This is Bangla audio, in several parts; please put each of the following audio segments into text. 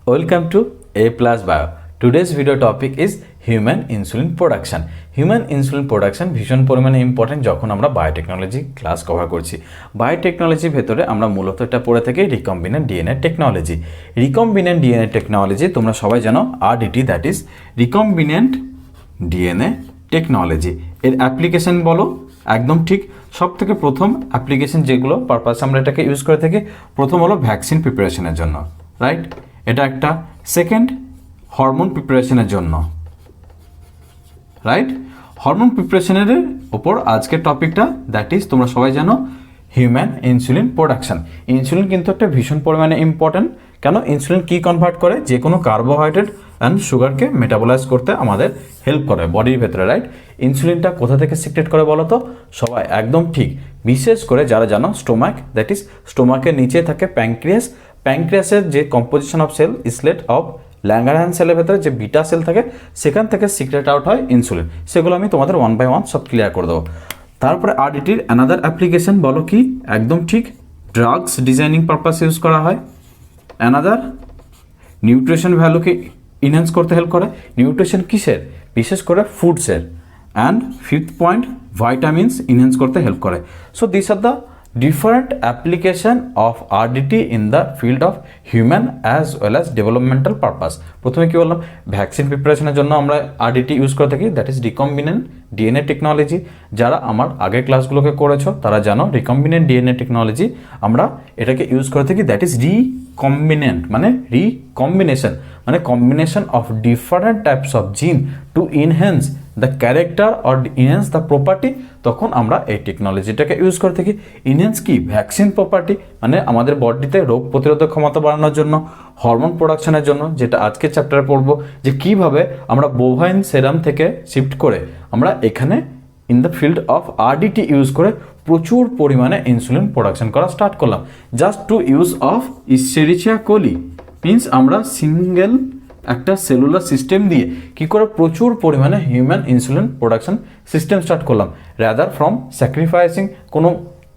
Welcome to A Plus Bio. Today's video topic is human insulin production. Human insulin production ভীষণ পরিমাণে ইম্পর্টেন্ট যখন আমরা বায়োটেকনোলজি ক্লাস কভার করছি। বায়োটেকনোলজির ভেতরে আমরা মূলত এটা পড়ে থাকি recombinant DNA technology. Recombinant DNA technology তোমরা সবাই জানো RDT, that is recombinant DNA technology. এর অ্যাপ্লিকেশন বলো, একদম ঠিক। সব থেকে প্রথম অ্যাপ্লিকেশন যেগুলো পারপাস আমরা এটাকে ইউজ করে থাকি, প্রথম হলো ভ্যাকসিন প্রিপারেশনের জন্য, রাইট? এটা একটা। সেকেন্ড, হরমোন প্রিপারেশনের জন্য, রাইট? হরমোন প্রিপারেশনের ওপর আজকের টপিকটা, দ্যাট ইজ তোমরা সবাই জানো হিউম্যান ইনসুলিন প্রোডাকশন। ইনসুলিন কিন্তু একটা ভীষণ পরিমাণে ইম্পর্টেন্ট। কেন? ইনসুলিন কি কনভার্ট করে? যে কোনো কার্বোহাইড্রেট অ্যান্ড সুগারকে মেটাবলাইজ করতে আমাদের হেল্প করে বডির ভেতরে, রাইট? ইনসুলিনটা কোথা থেকে সিক্রেট করে বলো তো সবাই? একদম ঠিক, বিশেষ করে যারা জানো স্টোমাক, দ্যাট ইজ স্টোমাকের নিচে থাকে প্যানক্রিয়াস। প্যানক্রিয়াসের যে composition of cell, islet of Langerhans সেলের ভেতরে যে বিটা সেল থাকে, সেখান থেকে সিক্রেট আউট হয় ইনসুলিন। সেগুলো আমি তোমাদের ওয়ান বাই ওয়ান সব ক্লিয়ার করে দেবো। তারপরে আরডিটির অ্যানাদার অ্যাপ্লিকেশন বলো কি? একদম ঠিক, ড্রাগস ডিজাইনিং পারপাস ইউজ করা হয়। অ্যানাদার, নিউট্রিশন ভ্যালুকে ইনহ্যান্স করতে হেল্প করে। নিউট্রিশন কিসের? বিশেষ করে ফুডসের। And fifth point, vitamins enhance করতে হেল্প করে। So this are the different application of RDT in the field of human as well as developmental purpose. প্রথমে কি বললাম? ভ্যাকসিন প্রিপারেশনের জন্য আমরা RDT ইউজ করে থাকি, that is recombinant DNA technology. যারা আমার আগের ক্লাসগুলোকে করেছো তারা জানো রিকম্বিনেন্ট ডিএনএ টেকনোলজি আমরা এটাকে ইউজ করে থাকি, দ্যাট ইজ রিকম্বিনেন্ট মানে রিকম্বিনেশন, মানে combination of different types of gene to enhance the character or enhance the property. তখন আমরা এই টেকনোলজিটাকে ইউজ করে থাকি। ইনহ্যান্স কি? ভ্যাকসিন প্রপার্টি, মানে আমাদের বডিতে রোগ প্রতিরোধক ক্ষমতা বাড়ানোর জন্য, হরমোন প্রোডাকশনের জন্য, যেটা আজকের চ্যাপ্টারে পড়বো যে কিভাবে আমরা বোভাইন সেরাম থেকে শিফট করে আমরা এখানে in the field of RDT use করে প্রচুর পরিমাণে ইনসুলিন প্রোডাকশন করা স্টার্ট করলাম, just to use of Escherichia coli. Means আমরা সিঙ্গেল একটা সেলুলার সিস্টেম দিয়ে কি করে প্রচুর পরিমাণে human insulin production system start করলাম, রাদার ফ্রম স্যাক্রিফাইসিং কোনো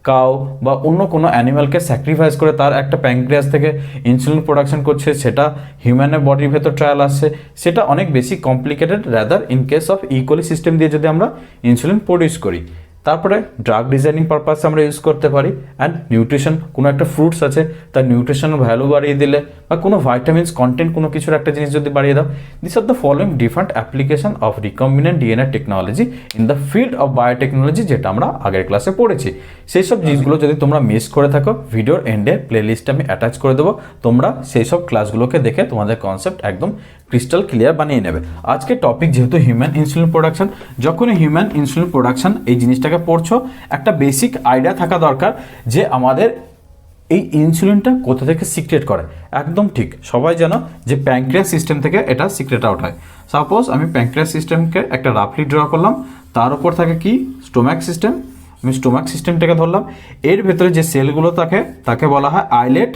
কাউ বা অন্য কোনো অ্যানিমালকে স্যাক্রিফাইস করে তার একটা প্যানক্রিয়াস থেকে ইনসুলিন প্রোডাকশন করছে, সেটা হিউম্যানের বডির ভেতর ট্রায়াল আসছে, সেটা অনেক বেশি complicated. Rather in case of E. coli system দিয়ে যদি আমরা ইনসুলিন প্রডিউস করি। তারপরে ড্রাগ ডিজাইনিং পারপাসে আমরা ইউজ করতে পারি। অ্যান্ড নিউট্রিশন, কোনো একটা ফ্রুটস আছে তার নিউট্রিশন ভ্যালু বাড়িয়ে দিলে, বা কোনো ভাইটামিনস কন্টেন্ট কোনো কিছুর একটা জিনিস যদি বাড়িয়ে দাও, this are the following different application of recombinant DNA technology in the field of biotechnology, যেটা আমরা আগের ক্লাসে পড়েছি। সেই সব জিনিসগুলো যদি তোমরা মিস করে থাকো, ভিডিওর এন্ডে প্লেলিস্টে আমি অ্যাটাচ করে দেবো, তোমরা সেই সব ক্লাসগুলোকে দেখে তোমাদের কনসেপ্ট একদম ক্রিস্টাল ক্লিয়ার বানিয়ে নেবে। আজকে টপিক যেহেতু হিউম্যান ইনসুলিন প্রোডাকশন, যখনই হিউম্যান ইনসুলিন প্রোডাকশন এই জিনিসটাকে পড়ছো, একটা বেসিক আইডিয়া থাকা দরকার যে আমাদের এই ইনসুলিনটা কোথা থেকে সিক্রেট করে। একদম ঠিক, সবাই জানো যে প্যানক্রিয়াস সিস্টেম থেকে এটা সিক্রেট আউট হয়। সাপোজ আমি প্যানক্রিয়াস সিস্টেমকে একটা রাফলি ড্র করলাম, তার উপর থাকে কি? Stomach system. আমি স্টোমাক সিস্টেমটাকে ধরলাম, এর ভেতরে যে সেলগুলো থাকে তাকে বলা হয় আইলেট।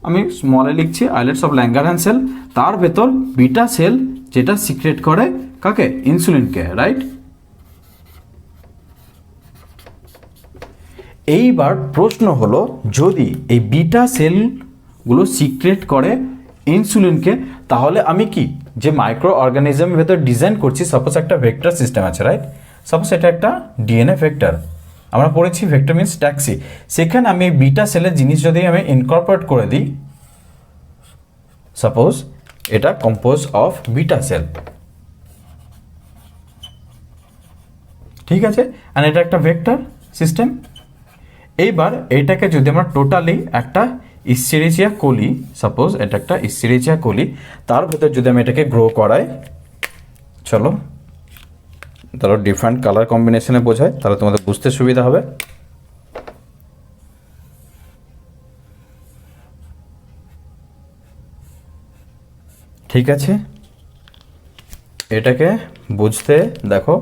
আমি স্মলে লিখছি, আইলেটস অফ ল্যাঙ্গারহ্যান্স সেল। তার ভেতর বিটা সেল যেটা সিক্রেট করে কাকে? ইনসুলিনকে, রাইট? এইবার প্রশ্ন হলো, যদি এই বিটা সেলগুলো সিক্রেট করে ইনসুলিনকে, তাহলে আমি কি যে মাইক্রো অর্গানিজমের ভেতর ডিজাইন করছি, সাপোজ একটা ভেক্টর সিস্টেম আছে, রাইট? সাপোজ এটা একটা ডিএনএ ভেক্টর, আমরা পড়েছি ভেক্টর মিনস ট্যাক্সি। সেখানে আমি বিটা সেলের জিনিস যদি আমি ইনকর্পোরেট করে দিই, সাপোজ এটা কম্পোজ অফ বিটা সেল, ঠিক আছে? অ্যান্ড এটা একটা ভেক্টর সিস্টেম। এইবার এইটাকে যদি আমরা টোটালি একটা ইসেরিচিয়া কোলি, সাপোজ এটা একটা ইসেরিচিয়া কোলি, তার ভেতর যদি আমি এটাকে গ্রো করাই, চলো তাহলে ডিফারেন্ট কালার কম্বিনেশনে বোঝায়, তাহলে তোমাদের বুঝতে সুবিধা হবে। ঠিক আছে, এটাকে বুঝতে দেখো,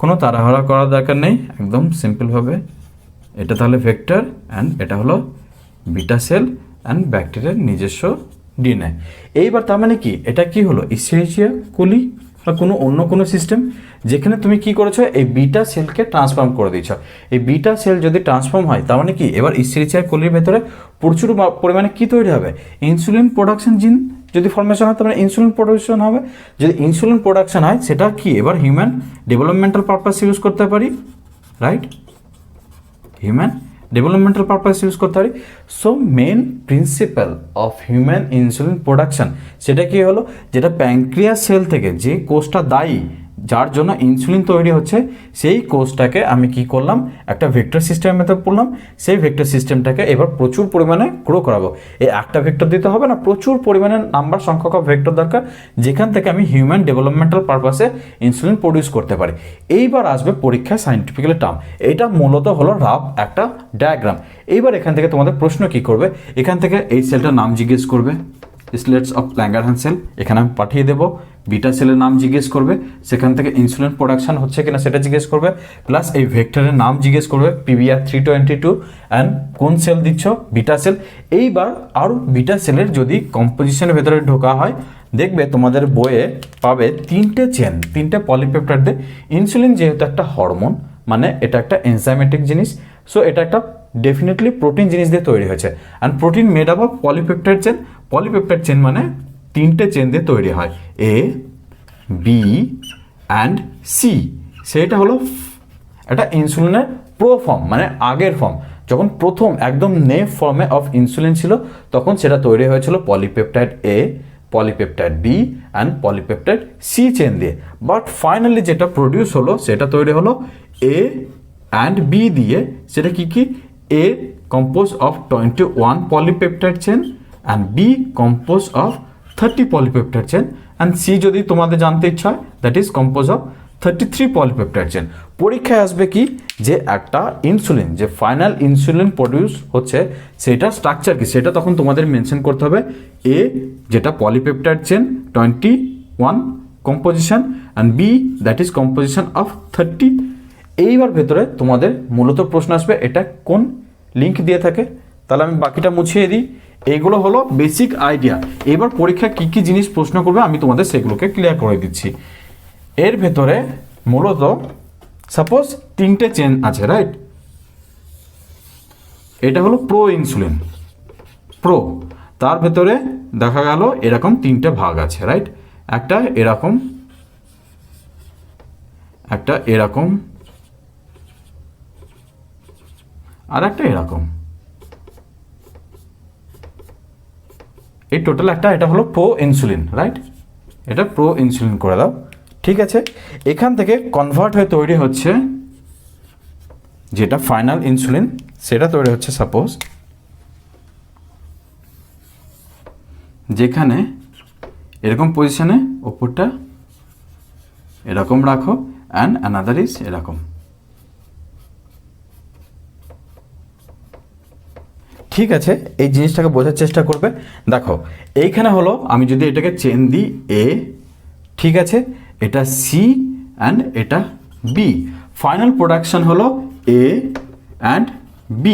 কোনো তাড়াহুড়া করার দরকার নেই, একদম সিম্পলভাবে। এটা তাহলে ভেক্টর, অ্যান্ড এটা হলো বিটা সেল অ্যান্ড ব্যাকটেরিয়ার নিজস্ব ডিএনএ। এইবার তার মানে কি? এটা কি হলো? ইসেরিচিয়া কোলি, বা অন্য কোনো সিস্টেম যেখানে তুমি কি করেছো, এই বিটা সেলকে ট্রান্সফর্ম করে দিয়েছ। এই বিটা সেল যদি ট্রান্সফর্ম হয় তার মানে কি, এবার ইস্টিরিচিয়ার কলির ভেতরে প্রচুর পরিমাণে কি তৈরি হবে, ইনসুলিন প্রোডাকশন জিন যদি ফর্মেশন হয় তার মানে ইনসুলিন প্রোডাকশন হবে। যদি ইনসুলিন প্রোডাকশন হয় সেটা কি এবার হিউম্যান ডেভেলপমেন্টাল পারপাস ইউজ করতে পারি, right, human developmental purpose use করতে পারি। So main principle of human insulin production সেটা কি হলো, যেটা প্যানক্রিয়াস সেল থেকে যে কোষটা দায়ী যার জন্য ইনসুলিন তৈরি হচ্ছে, সেই কোষটাকে আমি কি করলাম, একটা ভেক্টর সিস্টেমের মেথড পড়লাম। সেই ভেক্টর সিস্টেমটাকে এবার প্রচুর পরিমাণে গ্রো করাবো। এই একটা ভেক্টর দিতে হবে না, প্রচুর পরিমাণে নাম্বার সংখ্যক ভেক্টর দরকার, যেখান থেকে আমি হিউম্যান ডেভেলপমেন্টাল পারপাসে ইনসুলিন প্রডিউস করতে পারি। এইবার আসবে পরীক্ষায় সাইন্টিফিক্যালি টার্ম, এটা মূলত হলো রাফ একটা ডায়াগ্রাম। এইবার এখান থেকে তোমাদের প্রশ্ন কি করবে, এখান থেকে এই সেলটার নাম জিজ্ঞেস করবে, স্লেটস অফ ল্যাঙ্গারহ্যান্স সেল, এখানে আমি পাঠিয়ে দেবো। বিটা সেলের নাম জিজ্ঞেস করবে, সেখান থেকে ইনসুলিন প্রোডাকশন হচ্ছে কিনা সেটা জিজ্ঞেস করবে, প্লাস এই ভেক্টরের নাম জিজ্ঞেস করবে PBR 322 অ্যান্ড কোন সেল দিচ্ছ, বিটা সেল। এইবার আরও বিটা সেলের যদি কম্পোজিশনের ভেতরে ঢোকা হয়, দেখবে তোমাদের বইয়ে পাবে তিনটে চেন, তিনটে পলিপেপটাইড দিয়ে। ইনসুলিন যেহেতু একটা হরমোন, মানে এটা একটা এনজাইমেটিক জিনিস, সো এটা একটা ডেফিনেটলি প্রোটিন জিনিস দিয়ে তৈরি হয়েছে। And protein made up of polypeptide chain. Polypeptide chain মানে তিনটে চেন দিয়ে তৈরি হয়, A, B অ্যান্ড C। সেটা হলো একটা ইনসুলিনের প্রো ফর্ম, মানে আগের ফর্ম। যখন প্রথম একদম নেভ ফর্মে অফ ইনসুলিন ছিল, তখন সেটা তৈরি হয়েছিল polypeptide A, polypeptide B and polypeptide C chain দিয়ে। বাট ফাইনালি যেটা প্রডিউস হলো সেটা তৈরি হলো A অ্যান্ড B দিয়ে। সেটা কি কি, A compose of 21 polypeptide chain and B compose of 30 polypeptide chain and C যদি তোমাদের জানতে ইচ্ছা হয়, that is compose of 33 polypeptide chain. পরীক্ষায় আসবে কি, যে একটা ইনসুলিন, যে ফাইনাল ইনসুলিন প্রডিউস হচ্ছে সেটা স্ট্রাকচার কি, সেটা তখন তোমাদের মেনশন করতে হবে। A যেটা polypeptide chain 21 composition and B that is composition of 30। এইবার ভেতরে তোমাদের মূলত প্রশ্ন আসবে এটা কোন লিঙ্ক দিয়ে থাকে, তাহলে আমি বাকিটা মুছিয়ে দিই। এইগুলো হলো বেসিক আইডিয়া। এবার পরীক্ষা কি কি জিনিস প্রশ্ন করবে আমি তোমাদের সেগুলোকে ক্লিয়ার করে দিচ্ছি। এর ভেতরে মূলত সাপোজ তিনটে চেন আছে, রাইট। এটা হলো প্রো ইনসুলিন, প্রো, তার ভেতরে দেখা গেল এরকম তিনটে ভাগ আছে, রাইট। একটা এরকম, একটা এরকম, আর একটা এরকম। এই টোটাল একটা, এটা হলো প্রো ইনসুলিন, রাইট। এটা প্রো ইনসুলিন করে দাও, ঠিক আছে। এখান থেকে কনভার্ট হয়ে তৈরি হচ্ছে যেটা ফাইনাল ইনসুলিন, সেটা তৈরি হচ্ছে সাপোজ যেখানে এরকম পজিশনে ওপরটা এরকম রাখো অ্যান্ড অ্যানাদার ইজ এরকম, ঠিক আছে। এই জিনিসটাকে বোঝার চেষ্টা করবে। দেখো এইখানে হলো, আমি যদি এটাকে চেন দিই A, ঠিক আছে, এটা C অ্যান্ড এটা B। ফাইনাল প্রোডাকশন হলো A অ্যান্ড B।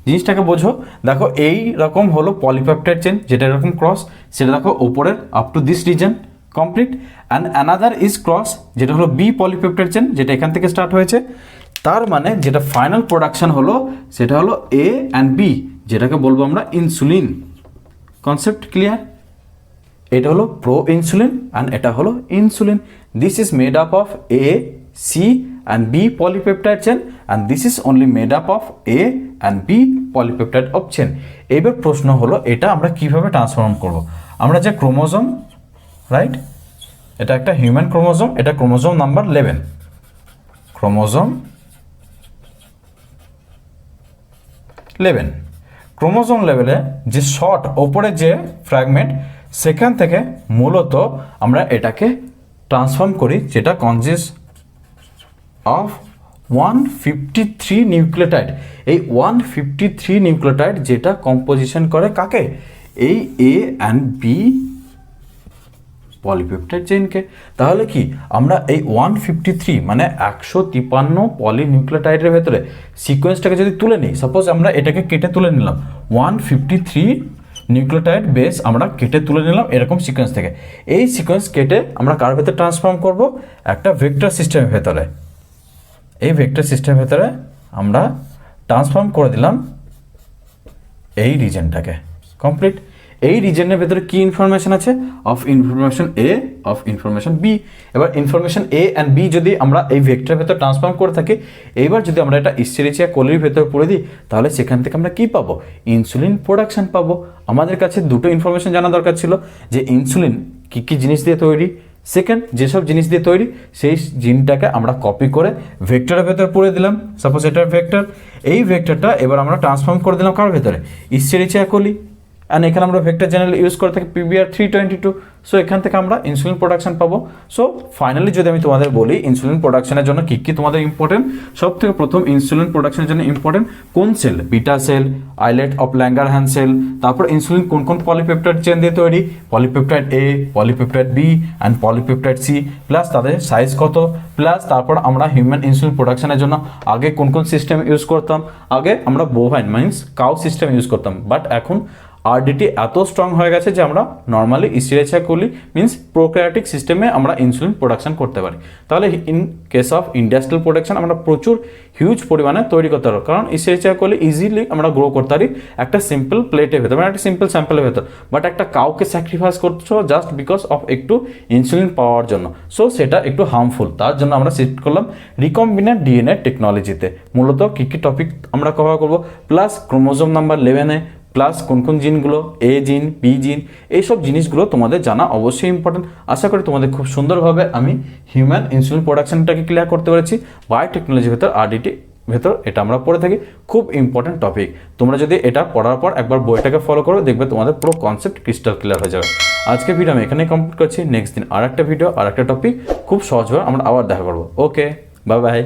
জিনিসটাকে বোঝো। দেখো এই রকম হলো পলিপেপটাইড চেন, যেটা এরকম ক্রস, সেটা দেখো ওপরের up to this reason complete. And another is cross, যেটা হলো B পলিপেপটাইড চেন, যেটা এখান থেকে স্টার্ট হয়েছে। তার মানে যেটা ফাইনাল প্রোডাকশন হলো সেটা হলো A অ্যান্ড B, যেটাকে বলবো আমরা ইনসুলিন। Concept clear? এটা হলো প্রো ইনসুলিন অ্যান্ড এটা হলো insulin. This is made up of A, C and B polypeptide chain and this is only made up of A and B polypeptide of chain. এবার প্রশ্ন হলো এটা আমরা কিভাবে ট্রান্সফর্ম করব। আমরা যে ক্রোমোজোম, রাইট, এটা একটা হিউম্যান ক্রোমোজোম, এটা ক্রোমোজোম নাম্বার 11, ক্রোমোজোম 11। ক্রোমোজোম লেভেলে যে শর্ট ওপরে যে ফ্র্যাগমেন্ট, সেখান থেকে মূলত আমরা এটাকে ট্রান্সফর্ম করি, যেটা কনজিস্ট অফ 153 নিউক্লিওটাইড। এই 153 নিউক্লিওটাইড যেটা কম্পোজিশন করে কাকে, এই A অ্যান্ড B পলিপেপটাইড চেনকে। তাহলে কি আমরা এই 153 মানে 153 পলিনিউক্লিওটাইডের ভেতরে সিকোয়েন্সটাকে যদি তুলে নিই, সাপোজ আমরা এটাকে কেটে তুলে নিলাম 153 নিউক্লিওটাইড বেস আমরা কেটে তুলে নিলাম এরকম সিকোয়েন্স থেকে। এই সিকোয়েন্স কেটে আমরা কার ভেতরে ট্রান্সফর্ম করব, একটা ভেক্টর সিস্টেমের ভেতরে। এই ভেক্টর সিস্টেমের ভেতরে আমরা ট্রান্সফর্ম করে দিলাম এই রিজনটাকে। কমপ্লিট। এই রিজনের ভেতরে কি ইনফরমেশন আছে, of information A, of information B. এবার ইনফরমেশন এ অ্যান্ড বি যদি আমরা এই ভেক্টরের ভেতর ট্রান্সফর্ম করে থাকি, এইবার যদি আমরা এটা ইস্টেরিচিয়া কোলির ভেতর পড়ে দিই, তাহলে সেখান থেকে আমরা কি পাবো, ইনসুলিন প্রোডাকশন পাবো। আমাদের কাছে দুটো ইনফরমেশন জানা দরকার ছিল, যে ইনসুলিন কী কী জিনিস দিয়ে তৈরি, সেকেন্ড যেসব জিনিস দিয়ে তৈরি সেই জিনটাকে আমরা কপি করে ভেক্টরের ভেতর পড়ে দিলাম। সাপোজ এটার ভেক্টর, এই ভেক্টরটা এবার আমরা ট্রান্সফর্ম করে দিলাম কার ভেতরে, ইস্টেরিচিয়া কোলি। অ্যান্ড এখানে আমরা ভেক্টর জেনারেল ইউজ করে থাকি PBr322। সো এখান থেকে আমরা ইনসুলিন প্রোডাকশন পাবো। সো ফাইনালি যদি আমি তোমাদের বলি ইনসুলিন প্রোডাকশনের জন্য কী কী তোমাদের ইম্পর্টেন্ট, সব থেকে প্রথম ইনসুলিন প্রোডাকশনের জন্য ইম্পর্টেন্ট কোন cell, beta cell, islet of Langerhans cell. তারপর ইনসুলিন কোন কোন পলিপেপটাইড চেন দিয়ে তৈরি, polypeptide A, polypeptide B and polypeptide C, plus তাদের সাইজ কত, প্লাস তারপর আমরা হিউম্যান ইনসুলিন প্রোডাকশনের জন্য আগে কোন কোন সিস্টেম ইউজ করতাম। আগে আমরা bovine means cow system use করতাম, বাট এখন আরডিটি এত স্ট্রং হয়ে গেছে যে আমরা নর্মালি ইস্টেরিচিয়া কোলি মিন্স প্রোক্যারিওটিক সিস্টেমে আমরা ইনসুলিন প্রোডাকশন করতে পারি। তাহলে in case of industrial production আমরা প্রচুর হিউজ পরিমাণে তৈরি করতে পারবো, কারণ ইস্টেরিচিয়া কোলি ইজিলি আমরা গ্রো করতে পারি একটা সিম্পল প্লেটের ভেতর, মানে একটা সিম্পল স্যাম্পলের ভেতর। বাট একটা কাউকে স্যাক্রিফাইস করছো জাস্ট বিকজ অফ একটু ইনসুলিন পাওয়ার জন্য, সো সেটা একটু হার্মফুল। তার জন্য আমরা শিফট করলাম রিকম্বিনেন্ট ডিএনএ টেকনোলজিতে। মূলত কী কী টপিক আমরা কভার করবো, প্লাস ক্রোমোজোম নাম্বার 11-এ, প্লাস কোন কোন জিনগুলো, এ জিন, বি জিন, এইসব জিনিসগুলো তোমাদের জানা অবশ্যই ইম্পর্টেন্ট। আশা করি তোমাদের খুব সুন্দরভাবে আমি হিউম্যান ইনসুলিন প্রোডাকশনটাকে ক্লিয়ার করতে পেরেছি। বায়োটেকনোলজির ভেতর আরডিটি ভেতর এটা আমরা পড়ে থাকি, খুব ইম্পর্টেন্ট টপিক। তোমরা যদি এটা পড়ার পর একবার বইটাকে ফলো করো, দেখবে তোমাদের পুরো কনসেপ্ট ক্রিস্টাল ক্লিয়ার হয়ে যাবে। আজকে ভিডিও আমি এখানেই কমপ্লিট করছি। নেক্সট দিন আর একটা ভিডিও, আর একটা টপিক খুব সহজভাবে আমরা আবার দেখা করবো। Okay, bye bye.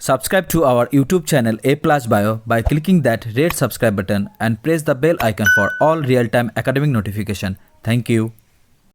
Subscribe to our YouTube channel A Plus Bio by clicking that red subscribe button and press the bell icon for all real-time academic notification. Thank you.